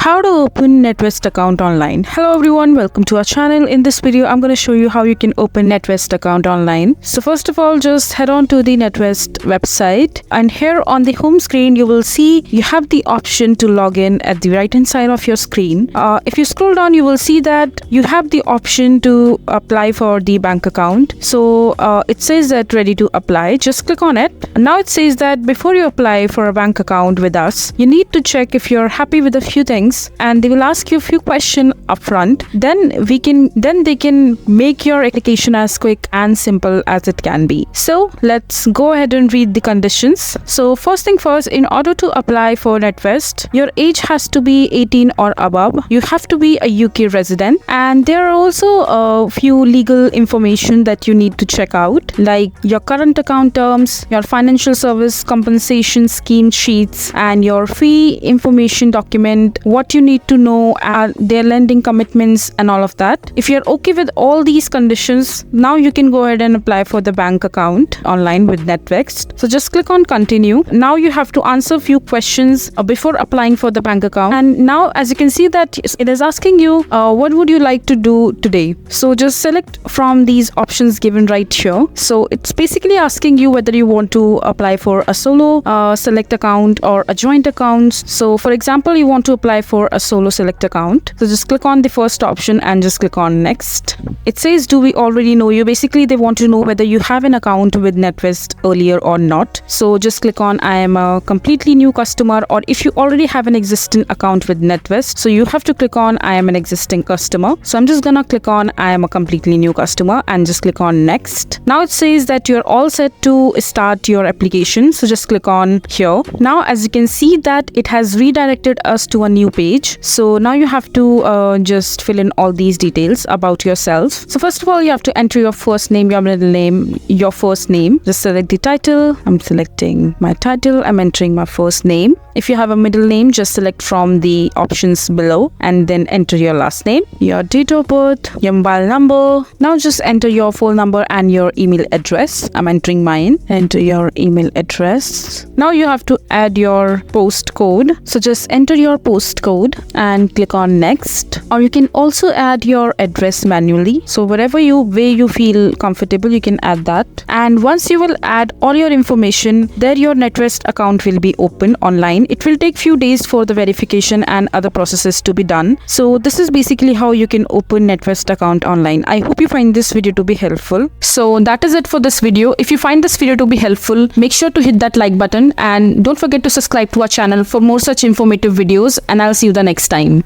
How to open NatWest account online. Hello everyone, welcome to our channel. In this video, I'm going to show you how you can open NatWest account online. So first of all, just head on to the NatWest website, and here on the home screen, you will see you have the option to log in at the right hand side of your screen. If you scroll down, you will see that you have the option to apply for the bank account. So it says that ready to apply. Just click on it. Now it says that before you apply for a bank account with us, you need to check if you're happy with a few things, and they will ask you a few questions upfront. Then they can make your application as quick and simple as it can be. So let's go ahead and read the conditions. So first thing first, in order to apply for NatWest, your age has to be 18 or above. You have to be a UK resident, and there are also a few legal information that you need to check out, like your current account terms, your financial service compensation scheme sheets, and your fee information document, what you need to know, their lending commitments and all of that. If you're okay with all these conditions, now you can go ahead and apply for the bank account online with NatWest. So just click on continue. Now you have to answer a few questions before applying for the bank account. And now as you can see that it is asking you what would you like to do today. So just select from these options given right here. So it's basically asking you whether you want to apply for a solo select account or a joint account. So for example, you want to apply for a solo select account. So just click on the first option and just click on next. It says, do we already know you? Basically, they want to know whether you have an account with NatWest earlier or not. So just click on I am a completely new customer, or if you already have an existing account with NatWest, so you have to click on I am an existing customer. So I'm just gonna click on I am a completely new customer and just click on next. Now it says that you're all set to start your application. So just click on here. Now as you can see that it has redirected us to a new page. So now you have to just fill in all these details about yourself. So first of all, you have to enter your first name, your middle name, your first name. Just select the title. I'm selecting my title. I'm entering my first name. If you have a middle name, just select from the options below and then enter your last name, your date of birth, your mobile number. Now just enter your phone number and your email address. I'm entering mine. Enter your email address. Now you have to add your postcode. So just enter your postcode and click on next. Or you can also add your address manually. So whatever way you feel comfortable, you can add that. And once you will add all your information, there your NatWest account will be open online. It will take few days for the verification and other processes to be done. So this is basically how you can open NatWest account online. I hope you find this video to be helpful. So that is it for this video. If you find this video to be helpful, make sure to hit that like button and don't forget to subscribe to our channel for more such informative videos, and I'll see you the next time.